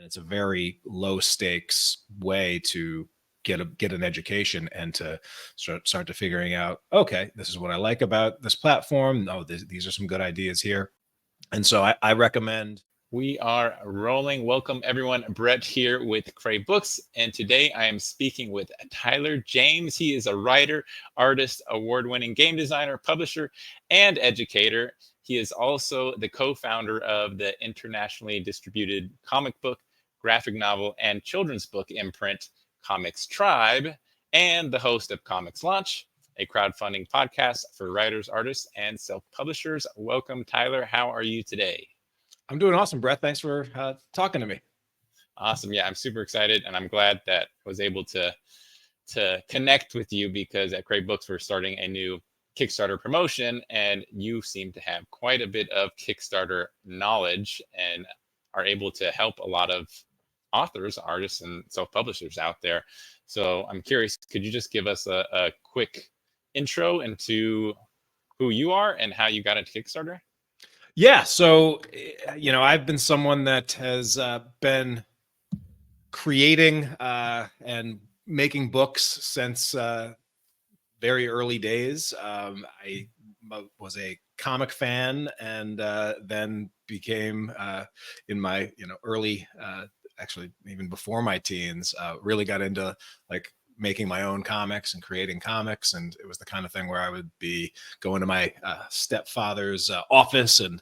it's a very low stakes way to get an education and to start to figuring out, okay, this is what I like about this platform. Oh, these are some good ideas here. And so I recommend. We are rolling. Welcome, everyone. Brett here with Crave Books. And today I am speaking with Tyler James. He is a writer, artist, award-winning game designer, publisher, and educator. He is also the co-founder of the internationally distributed comic book, graphic novel, and children's book imprint, Comics Tribe, and the host of ComixLaunch, a crowdfunding podcast for writers, artists, and self-publishers. Welcome, Tyler. How are you today? I'm doing awesome, Brett. Thanks for talking to me. Awesome. Yeah, I'm super excited, and I'm glad that I was able to connect with you, because at Crave Books we're starting a new Kickstarter promotion, and you seem to have quite a bit of Kickstarter knowledge and are able to help a lot of authors, artists, and self-publishers out there. So I'm curious, could you just give us a quick intro into who you are and how you got into Kickstarter? Yeah, so, I've been someone that has been creating and making books since very early days. I was a comic fan, and then became in my early, actually even before my teens, really got into like making my own comics and creating comics. And it was the kind of thing where I would be going to my stepfather's office and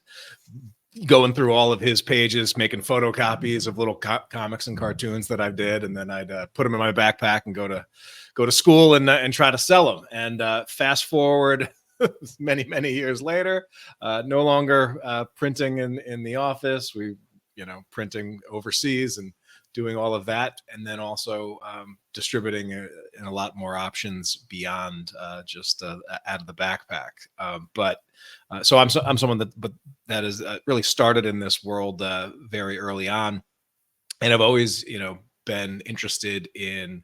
going through all of his pages, making photocopies of little comics and cartoons that I did. And then I'd put them in my backpack and go to school and try to sell them. And fast forward many years later, no longer printing in the office. We, printing overseas and doing all of that, and then also distributing in a lot more options beyond just out of the backpack. So I'm someone that has really started in this world very early on, and I've always been interested in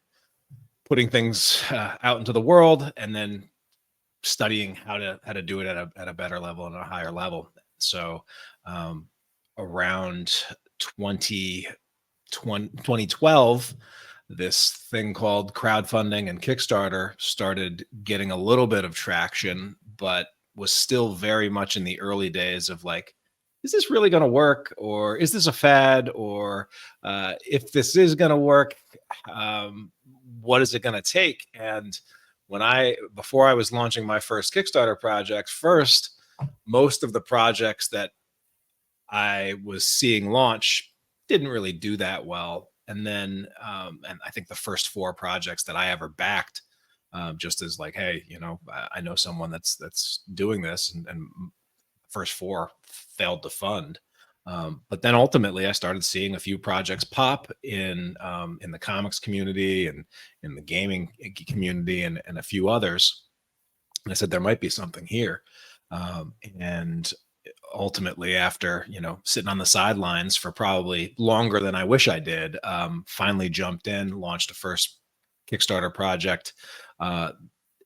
putting things out into the world, and then studying how to do it at a better level and a higher level. So around 2012, this thing called crowdfunding and Kickstarter started getting a little bit of traction, but was still very much in the early days of like, is this really going to work? Or is this a fad? Or if this is going to work, what is it going to take? And before I was launching my first Kickstarter project, most of the projects that I was seeing launch didn't really do that well. And then, and I think the first 4 projects that I ever backed, just as like, hey, I know someone that's doing this, and first 4 failed to fund. But then ultimately I started seeing a few projects pop in the comics community and in the gaming community and a few others. And I said, there might be something here. And ultimately, after sitting on the sidelines for probably longer than I wish I did, finally jumped in, launched a first Kickstarter project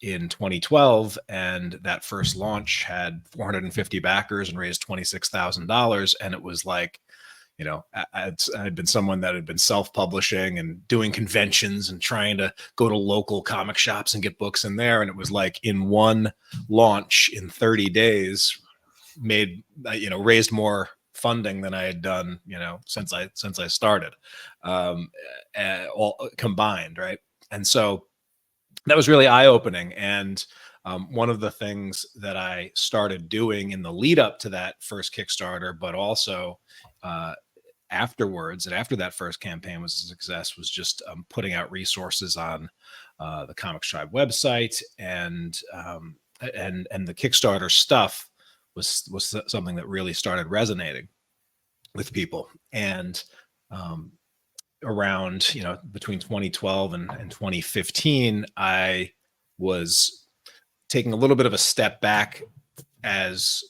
in 2012, and that first launch had 450 backers and raised $26,000. And it was like, I'd been someone that had been self-publishing and doing conventions and trying to go to local comic shops and get books in there. And it was like in one launch in 30 days, raised more funding than I had done, since I started, all combined. Right. And so that was really eye-opening. And one of the things that I started doing in the lead up to that first Kickstarter, but also afterwards, and after that first campaign was a success, was just putting out resources on the Comics Tribe website, and the Kickstarter stuff was something that really started resonating with people. And around, between 2012 and 2015, I was taking a little bit of a step back as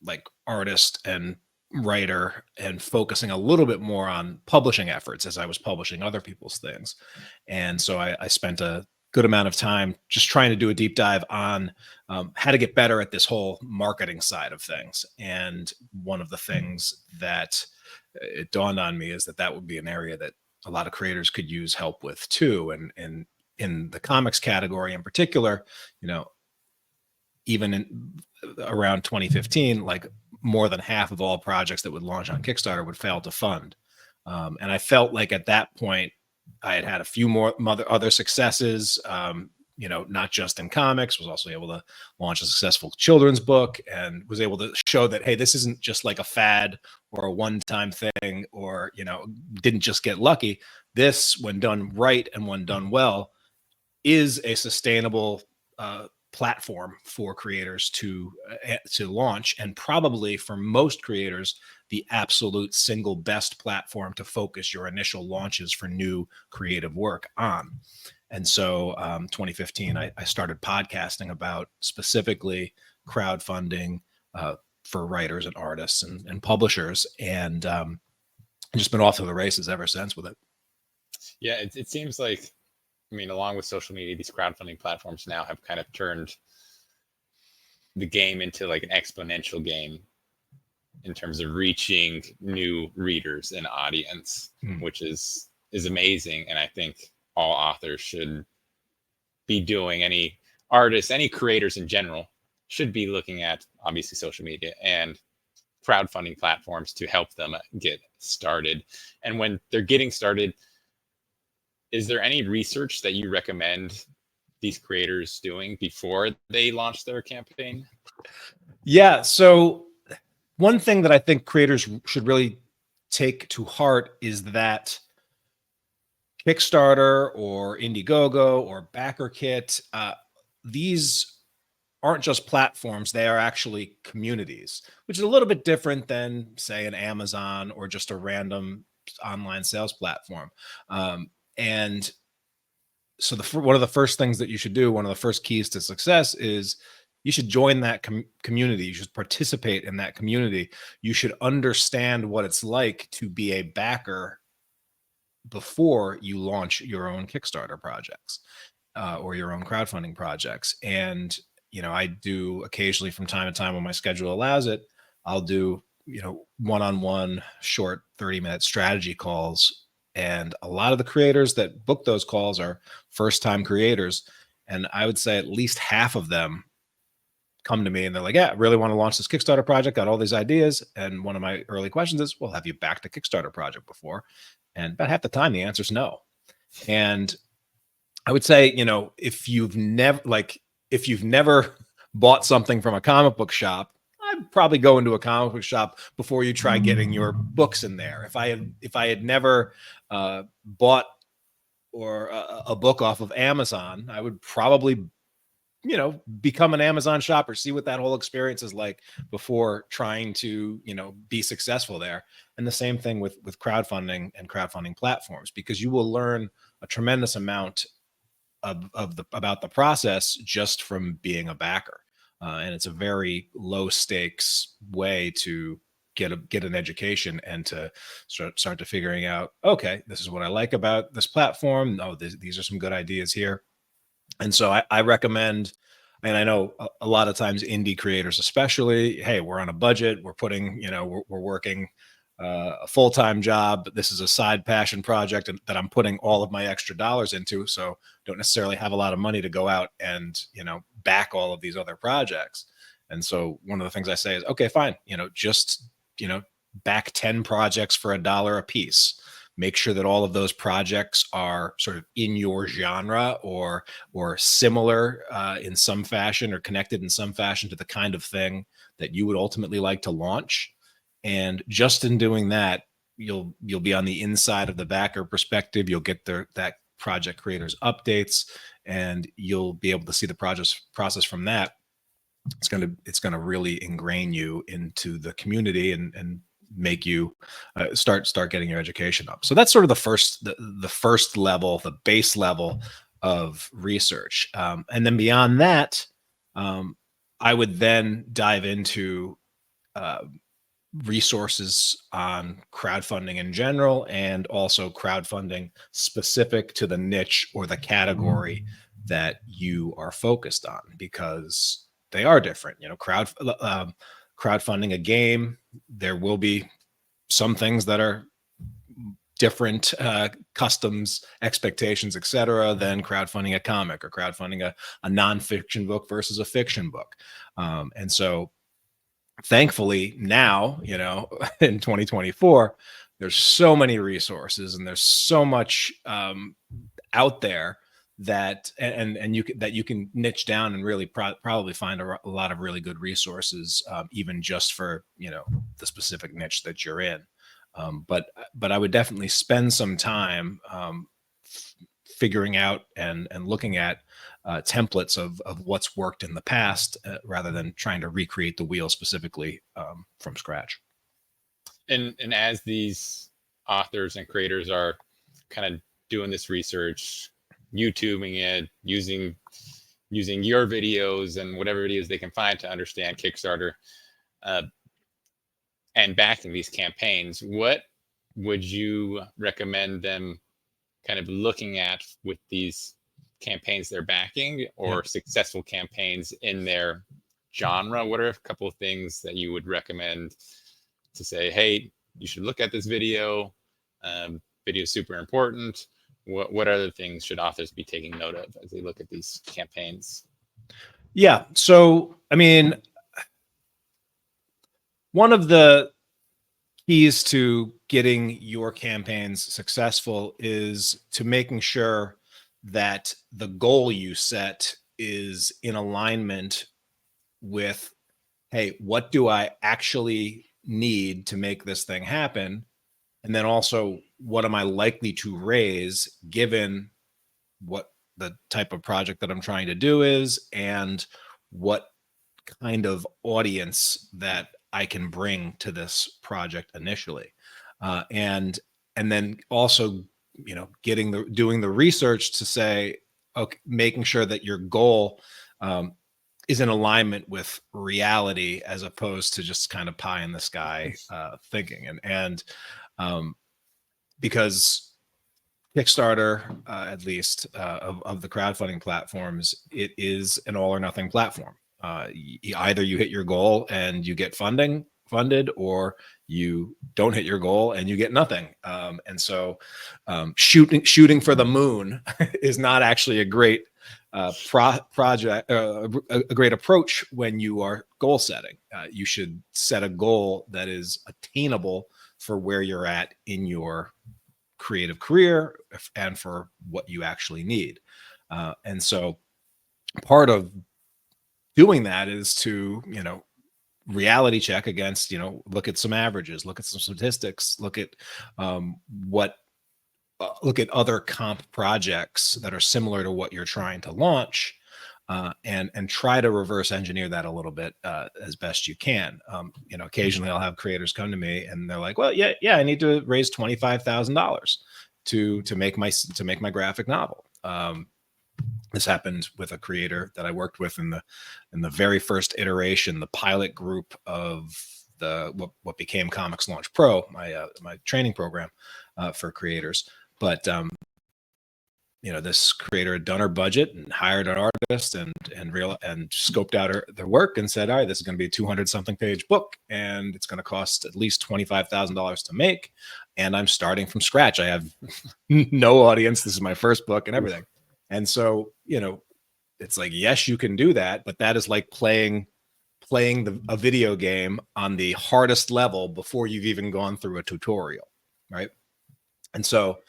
like artist and writer, and focusing a little bit more on publishing efforts as I was publishing other people's things. And so I spent a good amount of time just trying to do a deep dive on how to get better at this whole marketing side of things. And one of the things that it dawned on me is that would be an area that a lot of creators could use help with too. And in the comics category in particular, even around 2015, like more than half of all projects that would launch on Kickstarter would fail to fund. And I felt like at that point, I had a few more other successes, not just in comics, was also able to launch a successful children's book and was able to show that, hey, this isn't just like a fad or a one-time thing or, didn't just get lucky. This, when done right and when done well, is a sustainable platform for creators to launch, and probably for most creators the absolute single best platform to focus your initial launches for new creative work on. And so 2015 I started podcasting about specifically crowdfunding for writers and artists and publishers, and just been off to the races ever since with it. Yeah, it seems like, along with social media, these crowdfunding platforms now have kind of turned the game into like an exponential game in terms of reaching new readers and audience, which is amazing. And I think all authors should be doing, any artists, any creators in general should be looking at obviously social media and crowdfunding platforms to help them get started. And when they're getting started, is there any research that you recommend these creators doing before they launch their campaign? Yeah. So one thing that I think creators should really take to heart is that Kickstarter or Indiegogo or BackerKit, these aren't just platforms, they are actually communities, which is a little bit different than, say, an Amazon or just a random online sales platform. And so one of the first things that you should do, one of the first keys to success, is you should join that community. You should participate in that community. You should understand what it's like to be a backer before you launch your own Kickstarter projects or your own crowdfunding projects. And, I do occasionally from time to time when my schedule allows it, I'll do, one-on-one short 30-minute strategy calls. And a lot of the creators that book those calls are first-time creators. And I would say at least half of them come to me and they're like, yeah, I really want to launch this Kickstarter project, got all these ideas. And one of my early questions is, well, have you backed a Kickstarter project before? And about half the time, the answer is no. And I would say, if you've never bought something from a comic book shop, I'd probably go into a comic book shop before you try getting your books in there. If I had never bought or a book off of Amazon, I would probably, become an Amazon shopper, see what that whole experience is like before trying to, be successful there. And the same thing with crowdfunding and crowdfunding platforms, because you will learn a tremendous amount about the process just from being a backer. And it's a very low stakes way to get an education and to start to figuring out, okay, this is what I like about this platform. Oh, these are some good ideas here. And so I recommend, and I know a lot of times indie creators, especially, hey, we're on a budget, we're putting, we're working a full-time job, but this is a side passion project that I'm putting all of my extra dollars into. So don't necessarily have a lot of money to go out and, back all of these other projects. And so one of the things I say is, okay, fine, just, back 10 projects for $1 a piece. Make sure that all of those projects are sort of in your genre or similar in some fashion or connected in some fashion to the kind of thing that you would ultimately like to launch. And just in doing that, you'll be on the inside of the backer perspective. You'll get that project creators updates, and you'll be able to see the process from that. It's gonna really ingrain you into the community and make you start getting your education up. So that's sort of the first level, the base level of research. And then beyond that, I would then dive into resources on crowdfunding in general, and also crowdfunding specific to the niche or the category that you are focused on, because they are different. Crowdfunding a game, there will be some things that are different customs, expectations, etc., than crowdfunding a comic or crowdfunding a nonfiction book versus a fiction book. And so thankfully now, in 2024, there's so many resources and there's so much out there that you can niche down and really probably find a lot of really good resources, even just for the specific niche that you're in. But I would definitely spend some time figuring out and looking at templates of what's worked in the past, rather than trying to recreate the wheel specifically from scratch. And as these authors and creators are kind of doing this research, YouTubing it, using your videos and whatever videos they can find to understand Kickstarter, and backing these campaigns, what would you recommend them kind of looking at with these campaigns they're backing, or successful campaigns in their genre? What are a couple of things that you would recommend to say, hey, you should look at this video? Video is super important. What other things should authors be taking note of as they look at these campaigns? Yeah. So, I mean, one of the keys to getting your campaigns successful is to making sure that the goal you set is in alignment with, hey, what do I actually need to make this thing happen? And then also, what am I likely to raise given what the type of project that I'm trying to do is, and what kind of audience that I can bring to this project initially. And then also, doing the research to say, okay, making sure that your goal is in alignment with reality, as opposed to just kind of pie in the sky thinking. And because Kickstarter, at least of the crowdfunding platforms, it is an all or nothing platform. Either you hit your goal and you get funded, or you don't hit your goal and you get nothing. And so shooting for the moon is not actually a great project, a great approach when you are goal setting. You should set a goal that is attainable for where you're at in your creative career and for what you actually need. And so part of doing that is to, reality check against, look at some averages, look at some statistics, look at other comp projects that are similar to what you're trying to launch, and try to reverse engineer that a little bit as best you can. Occasionally I'll have creators come to me and they're like, well, yeah, I need to raise $25,000 to make my graphic novel. This happened with a creator that I worked with in the very first iteration, the pilot group of what became ComixLaunch Pro, my training program for creators. But this creator had done her budget and hired an artist and scoped out their work and said, all right, this is going to be a 200-something page book, and it's going to cost at least $25,000 to make. And I'm starting from scratch. I have no audience. This is my first book and everything. And so, it's like, yes, you can do that, but that is like playing a video game on the hardest level before you've even gone through a tutorial, right? And so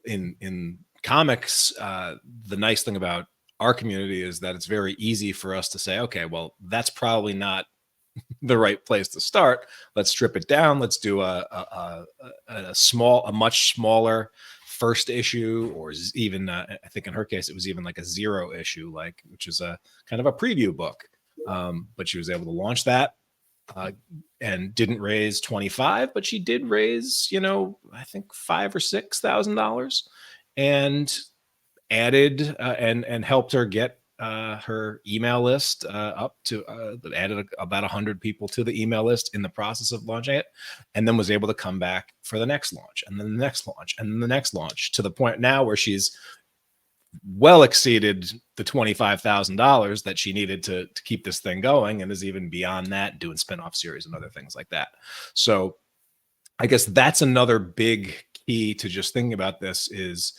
in comics, the nice thing about our community is that it's very easy for us to say, okay, well, that's probably not the right place to start. Let's strip it down. Let's do a much smaller first issue, or even I think in her case it was even like a 0 issue, which is a kind of a preview book. But she was able to launch that and didn't raise 25, but she did raise, I think $5,000 or $6,000, and added and helped her get her email list up to added about 100 people to the email list in the process of launching it, and then was able to come back for the next launch, and then the next launch, and then the next launch, to the point now where she's well exceeded the $25,000 that she needed to keep this thing going, and is even beyond that, doing spinoff series and other things like that. So I guess that's another big key to just thinking about this is,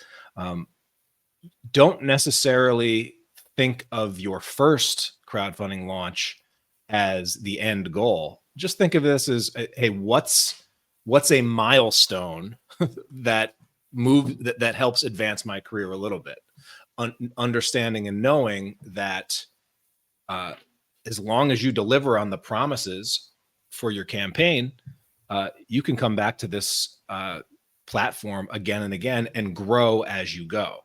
don't necessarily think of your first crowdfunding launch as the end goal. Just think of this as, hey, what's a milestone that helps advance my career a little bit. Understanding and knowing that as long as you deliver on the promises for your campaign, you can come back to this platform again and again and grow as you go.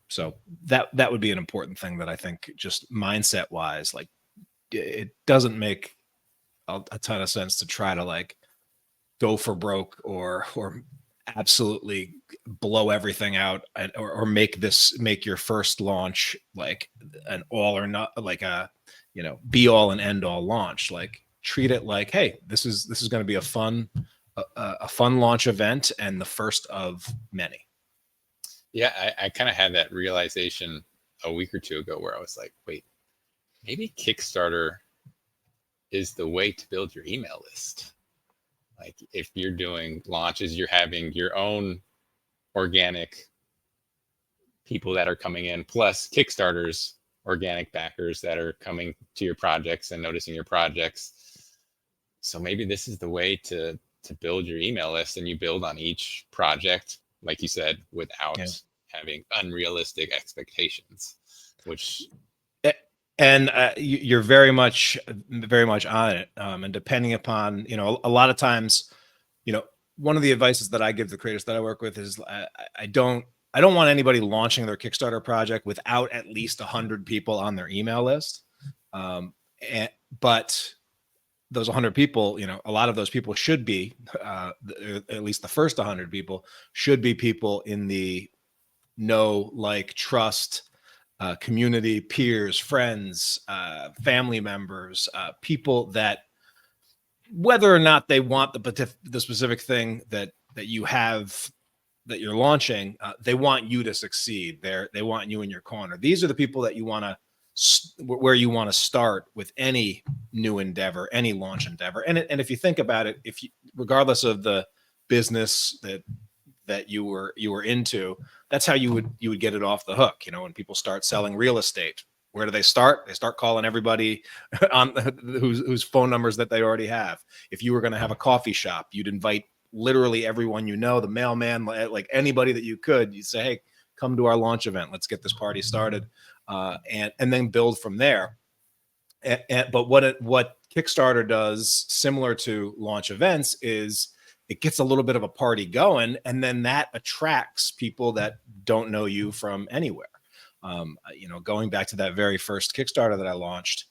So that would be an important thing that I think, just mindset wise, like, it doesn't make a ton of sense to try to like go for broke or absolutely blow everything out, or make your first launch like an all or not, like a, be all and end all launch. Like, treat it like, hey, this is going to be a fun launch event, and the first of many. Yeah, I kind of had that realization a week or two ago, where I was like, wait, maybe Kickstarter is the way to build your email list. Like, if you're doing launches, you're having your own organic people that are coming in, plus Kickstarter's organic backers that are coming to your projects and noticing your projects. So maybe this is the way to build your email list, and you build on each project, like you said, without having unrealistic expectations, which... And you're very much on it. And depending upon, a lot of times, one of the advices that I give the creators that I work with is, I don't want anybody launching their Kickstarter project without at least 100 people on their email list. But those 100 people, a lot of those people should be, at least the first 100 people should be people in the know, like, trust, community, peers, friends, family members, people that, whether or not they want the specific thing that you have, that you're launching, they want you to succeed. They want you in your corner. These are the people that you want to, where you want to start with any new endeavor, any launch endeavor. And if you think about it, regardless of the business that you were into, that's how you would get it off the hook. When people start selling real estate, where do they start? They start calling everybody on whose phone numbers that they already have. If you were going to have a coffee shop, you'd invite literally everyone, the mailman, like anybody that you could. You'd say, hey, come to our launch event. Let's get this party started, and then build from there. But what Kickstarter does, similar to launch events, is it gets a little bit of a party going, and then that attracts people that don't know you from anywhere. Going back to that very first Kickstarter that I launched,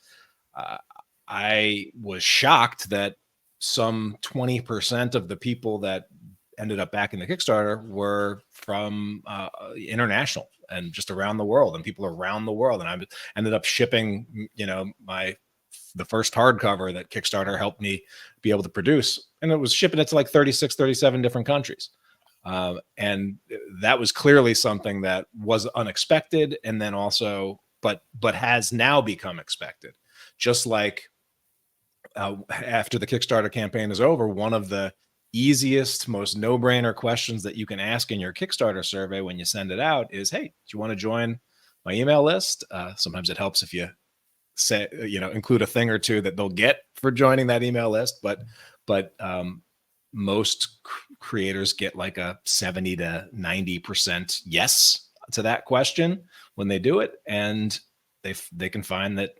I was shocked that some 20% of the people that ended up backing the Kickstarter were from international and just around the world, and people around the world. And I ended up shipping, the first hardcover that Kickstarter helped me be able to produce, and it was shipping it to like 36, 37 different countries. And that was clearly something that was unexpected, and then also, but has now become expected. Just like after the Kickstarter campaign is over, one of the easiest, most no-brainer questions that you can ask in your Kickstarter survey when you send it out is, hey, do you want to join my email list? Sometimes it helps if you say, include a thing or two that they'll get for joining that email list. But most creators get like a 70 to 90% yes to that question when they do it. And they can find that,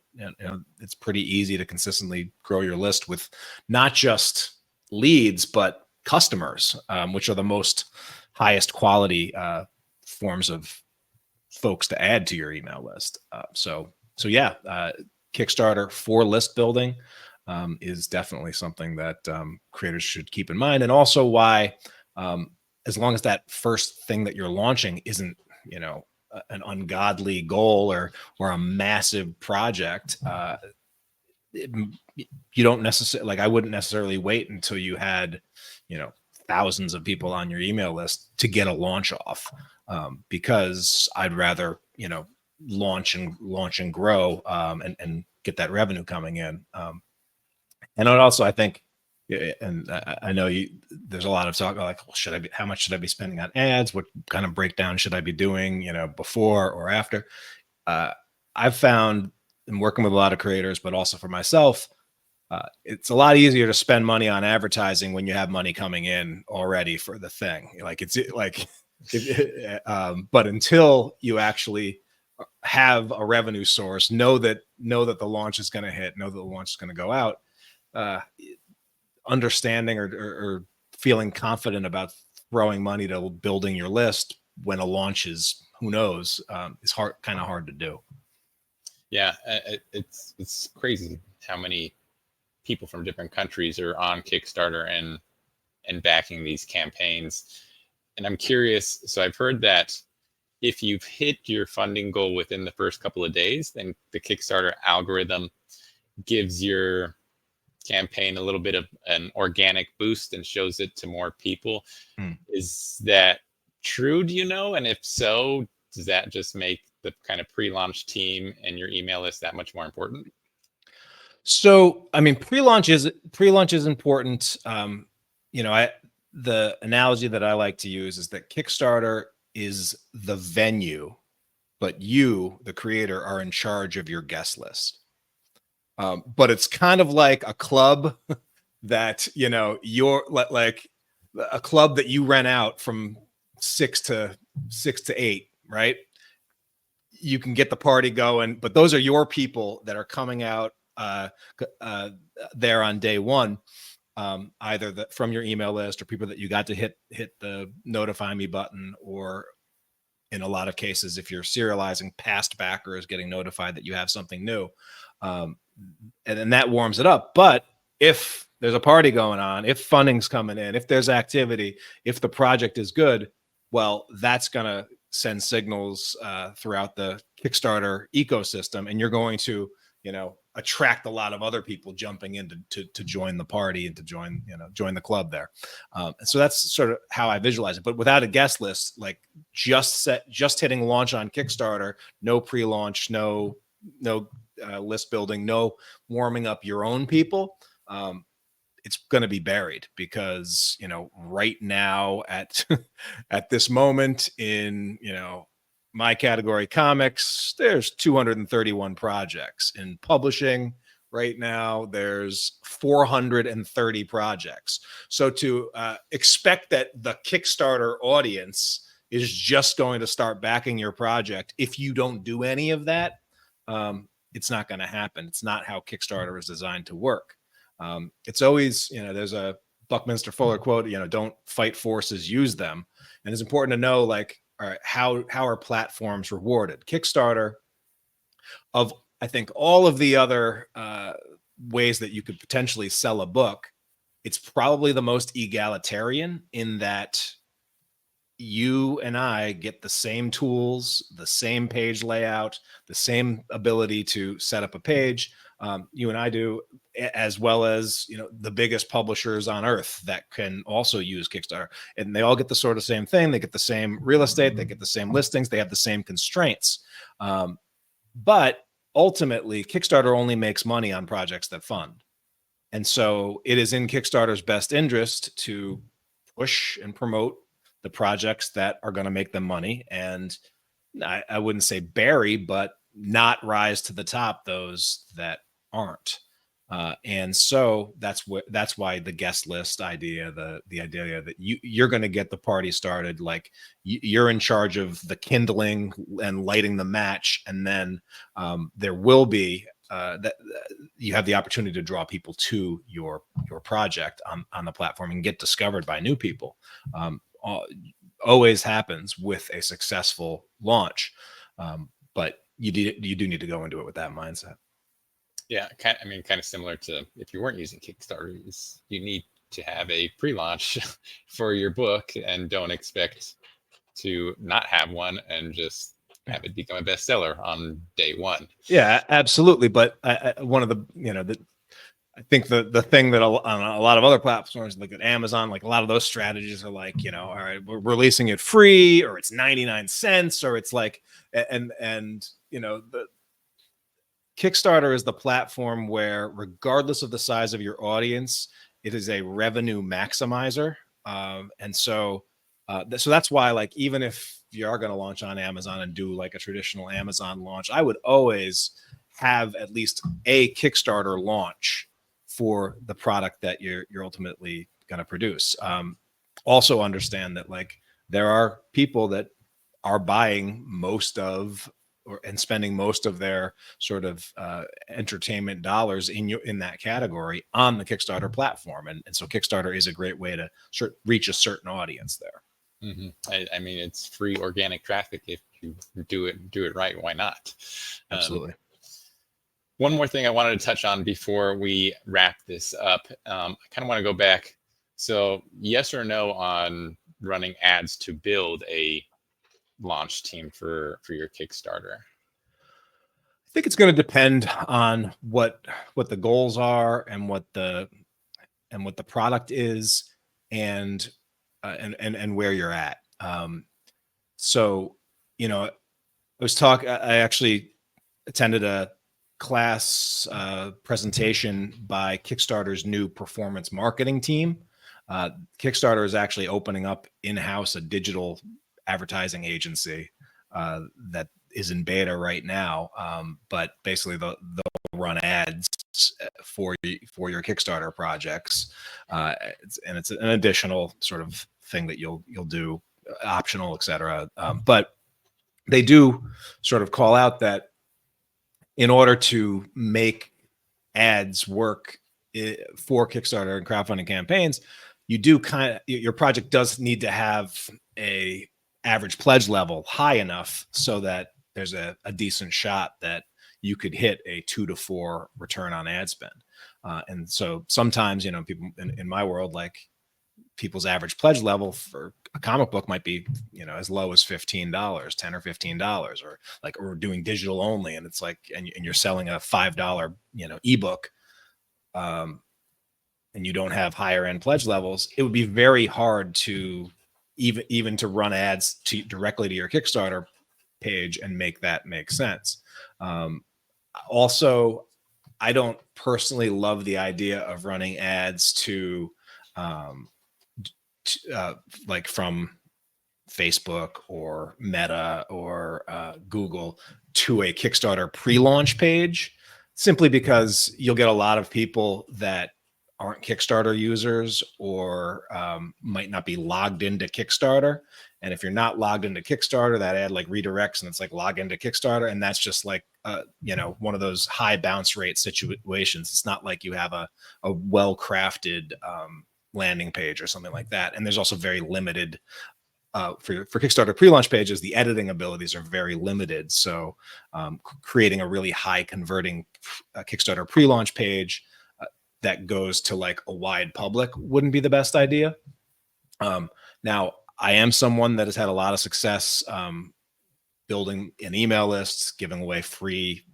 it's pretty easy to consistently grow your list with not just leads, but customers, which are the most highest quality forms of folks to add to your email list. So yeah, Kickstarter for list building is definitely something that creators should keep in mind. And also why, as long as that first thing that you're launching isn't, an ungodly goal or a massive project, you don't necessarily, like, I wouldn't necessarily wait until you had, thousands of people on your email list to get a launch off. because I'd rather, launch and grow, and get that revenue coming in. And also, I think, and I know there's a lot of talk like, well, how much should I be spending on ads? What kind of breakdown should I be doing, before or after? I've found in working with a lot of creators, but also for myself, it's a lot easier to spend money on advertising when you have money coming in already for the thing. But until you actually have a revenue source, know that the launch is going to hit, know that the launch is going to go out, understanding or feeling confident about throwing money to building your list when a launch is, who knows, is kind of hard to do. Yeah, it's crazy how many people from different countries are on Kickstarter and backing these campaigns. And I'm curious, so I've heard that if you've hit your funding goal within the first couple of days, then the Kickstarter algorithm gives your campaign a little bit of an organic boost and shows it to more people. Is that true, do you know? And if so, does that just make the kind of pre-launch team and your email list that much more important? So, I mean, pre-launch is important. The analogy that I like to use is that Kickstarter is the venue, but you, the creator, are in charge of your guest list. But it's kind of like a club that, you're like a club that you rent out from 6 to 8, right? You can get the party going, but those are your people that are coming out there on day one, either from your email list or people that you got to hit the notify me button, or in a lot of cases, if you're serializing, past backers getting notified that you have something new. And then that warms it up. But if there's a party going on, if funding's coming in, if there's activity, if the project is good, well, that's going to send signals throughout the Kickstarter ecosystem, and you're going to, attract a lot of other people jumping in to join the party and to join the club there. So that's sort of how I visualize it. But without a guest list, like just hitting launch on Kickstarter, no pre-launch, no list building, no warming up your own people, it's going to be buried, because right now at this moment in my category, comics, there's 231 projects. In publishing right now, there's 430 projects. So to expect that the Kickstarter audience is just going to start backing your project if you don't do any of that, it's not going to happen. It's not how Kickstarter is designed to work. It's always, there's a Buckminster Fuller quote, don't fight forces, use them. And it's important to know, like, all right, how are platforms rewarded? Kickstarter, of I think all of the other ways that you could potentially sell a book, it's probably the most egalitarian, in that you and I get the same tools, the same page layout, the same ability to set up a page. You and I do, as well as the biggest publishers on earth that can also use Kickstarter, and they all get the sort of same thing. They get the same real estate, they get the same listings, they have the same constraints. But ultimately, Kickstarter only makes money on projects that fund, and so it is in Kickstarter's best interest to push and promote the projects that are going to make them money, and I wouldn't say bury, but not rise to the top those that aren't. And so that's why the guest list idea, the idea that you're going to get the party started, like you're in charge of the kindling and lighting the match, and then there will be that you have the opportunity to draw people to your project on the platform and get discovered by new people. Always happens with a successful launch, but you do need to go into it with that mindset. Yeah, kind of similar to if you weren't using Kickstarter, you need to have a pre-launch for your book, and don't expect to not have one and just have it become a bestseller on day one. Yeah, absolutely. But one of the I think the thing that on a lot of other platforms, like at Amazon, like a lot of those strategies are like, all right, we're releasing it free, or it's 99 cents, or it's like, and the Kickstarter is the platform where, regardless of the size of your audience, it is a revenue maximizer. And so that's why, like, even if you are going to launch on Amazon and do like a traditional Amazon launch, I would always have at least a Kickstarter launch for the product that you're ultimately going to produce. Also understand that, like, there are people that are buying most of and spending most of their sort of entertainment dollars in that category on the Kickstarter platform, and so Kickstarter is a great way to reach a certain audience there. I mean, it's free organic traffic if you do it right. Why not? Absolutely. One more thing I wanted to touch on before we wrap this up. I kind of want to go back. So, yes or no on running ads to build a launch team for your Kickstarter? I think it's going to depend on what the goals are and what the product is, and where you're at. So, I actually attended a class presentation by Kickstarter's new performance marketing team. Kickstarter is actually opening up in-house a digital advertising agency that is in beta right now. But basically they'll run ads for your Kickstarter projects. It's an additional sort of thing that you'll do, optional, etc. But they do sort of call out that in order to make ads work for Kickstarter and crowdfunding campaigns, your project does need to have a average pledge level high enough so that there's a decent shot that you could hit a 2 to 4 return on ad spend. And so sometimes, people in my world, like, people's average pledge level for a comic book might be, as low as $15, $10 or $15, or doing digital only. And it's like, and you're selling a $5, ebook, and you don't have higher end pledge levels. It would be very hard to even to run ads directly to your Kickstarter page and make that make sense. Also, I don't personally love the idea of running ads to like from Facebook or Meta or Google to a Kickstarter pre-launch page, simply because you'll get a lot of people that aren't Kickstarter users or might not be logged into Kickstarter. And if you're not logged into Kickstarter, that ad like redirects and it's like log into Kickstarter. And that's just like, one of those high bounce rate situations. It's not like you have a well-crafted landing page or something like that. And there's also very limited for Kickstarter pre-launch pages, the editing abilities are very limited. So creating a really high converting Kickstarter pre-launch page that goes to like a wide public wouldn't be the best idea. Now, I am someone that has had a lot of success building an email list, giving away free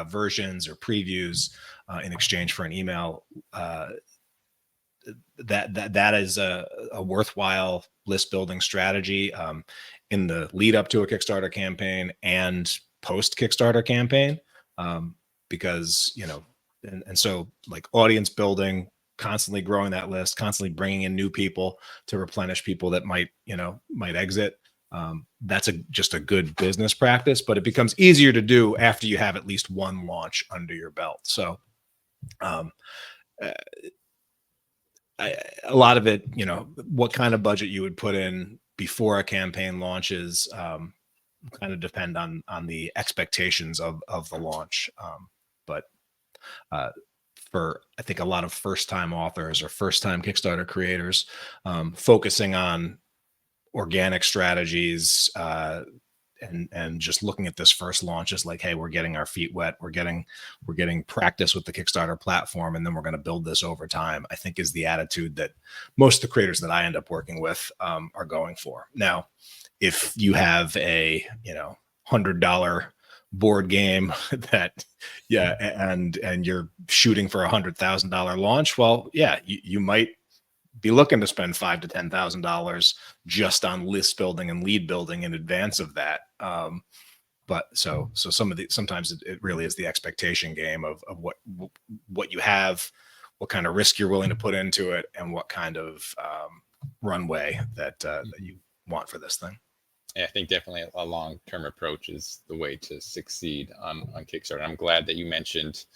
versions or previews in exchange for an email. That is a worthwhile list building strategy in the lead up to a Kickstarter campaign and post Kickstarter campaign, because and so like audience building, constantly growing that list, constantly bringing in new people to replenish people that might exit. That's just a good business practice, but it becomes easier to do after you have at least one launch under your belt. So a lot of it, what kind of budget you would put in before a campaign launches kind of depend on the expectations of the launch. But for, I think, a lot of first-time authors or first-time Kickstarter creators, focusing on organic strategies and just looking at this first launch as like, hey, we're getting our feet wet, we're getting practice with the Kickstarter platform, and then we're going to build this over time, I think is the attitude that most of the creators that I end up working with are going for. Now, if you have a $100 board game that, yeah, and you're shooting for $100,000 launch, well, yeah, you might be looking to spend $5,000 to $10,000 just on list building and lead building in advance of that. But so sometimes it really is the expectation game of what you have, what kind of risk you're willing to put into it, and what kind of runway that you want for this thing. Yeah, I think definitely a long-term approach is the way to succeed on Kickstarter. I'm glad that you mentioned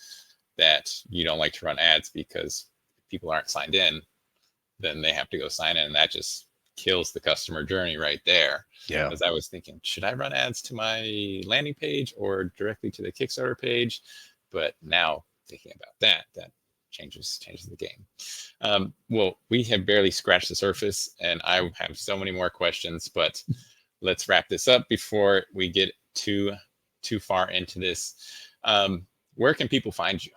that you don't like to run ads, because if people aren't signed in, then they have to go sign in, and that just kills the customer journey right there. Yeah. Because I was thinking, should I run ads to my landing page or directly to the Kickstarter page? But now thinking about that changes the game. Well, we have barely scratched the surface, and I have so many more questions, but let's wrap this up before we get too far into this. Where can people find you?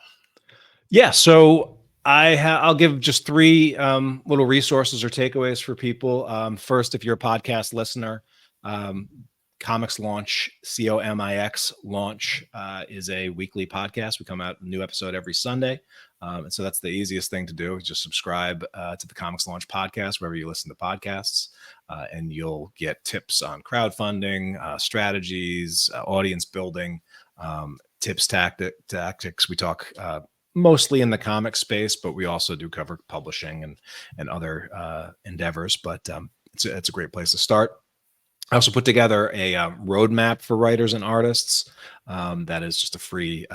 Yeah, so I'll give just three little resources or takeaways for people. First, if you're a podcast listener, ComixLaunch, COMIX Launch is a weekly podcast. We come out a new episode every Sunday. And so that's the easiest thing to do. Just subscribe to the ComixLaunch Podcast, wherever you listen to podcasts, and you'll get tips on crowdfunding, strategies, audience building, tips, tactics. We talk mostly in the comic space, but we also do cover publishing and other endeavors. But it's a great place to start. I also put together a roadmap for writers and artists. That is just a free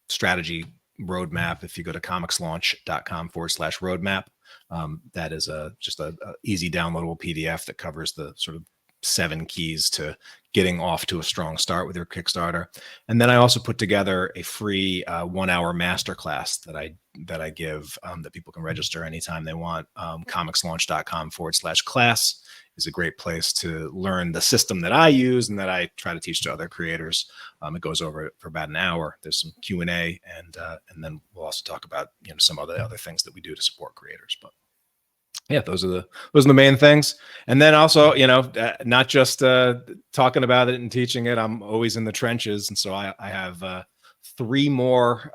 strategy roadmap. If you go to comixlaunch.com/roadmap, that is just a easy downloadable PDF that covers the sort of 7 keys to getting off to a strong start with your Kickstarter. And then I also put together a free 1-hour masterclass that I give that people can register anytime they want. comixlaunch.com/class is a great place to learn the system that I use and that I try to teach to other creators. It goes over for about an hour. There's some Q&A, and then we'll also talk about some of the other things that we do to support creators. But yeah, those are the main things. And then also, not just talking about it and teaching it. I'm always in the trenches, and so I have 3 more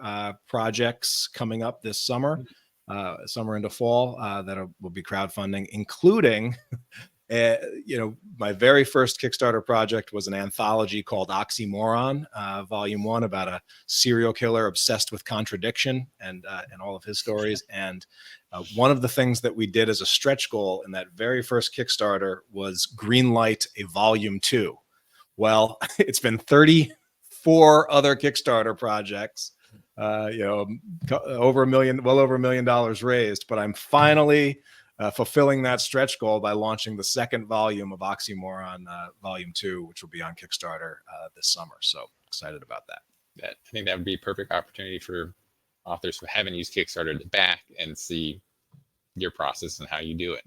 projects coming up this summer into fall that will be crowdfunding, including. My very first Kickstarter project was an anthology called Oxymoron, Volume 1, about a serial killer obsessed with contradiction and all of his stories. And one of the things that we did as a stretch goal in that very first Kickstarter was greenlight a Volume 2. Well, it's been 34 other Kickstarter projects, well over $1 million raised, but I'm finally fulfilling that stretch goal by launching the second volume of Oxymoron, Volume 2, which will be on Kickstarter this summer. So excited about that. I think that would be a perfect opportunity for authors who haven't used Kickstarter to back and see your process and how you do it.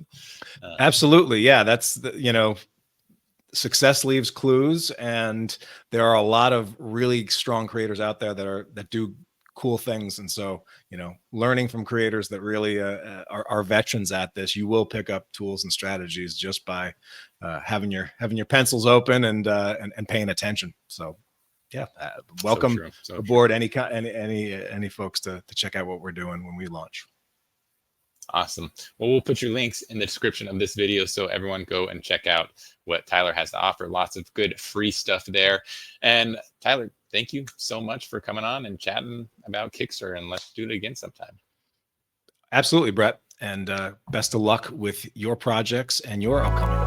Absolutely. Yeah, that's success leaves clues, and there are a lot of really strong creators out there that do cool things. And so, learning from creators that really are veterans at this, you will pick up tools and strategies just by having your pencils open and paying attention. So yeah, welcome aboard any folks to check out what we're doing when we launch. Awesome. Well, we'll put your links in the description of this video, so everyone go and check out what Tyler has to offer. Lots of good free stuff there. And Tyler, thank you so much for coming on and chatting about Kickstarter, and let's do it again sometime. Absolutely, Brett. And best of luck with your projects and your upcoming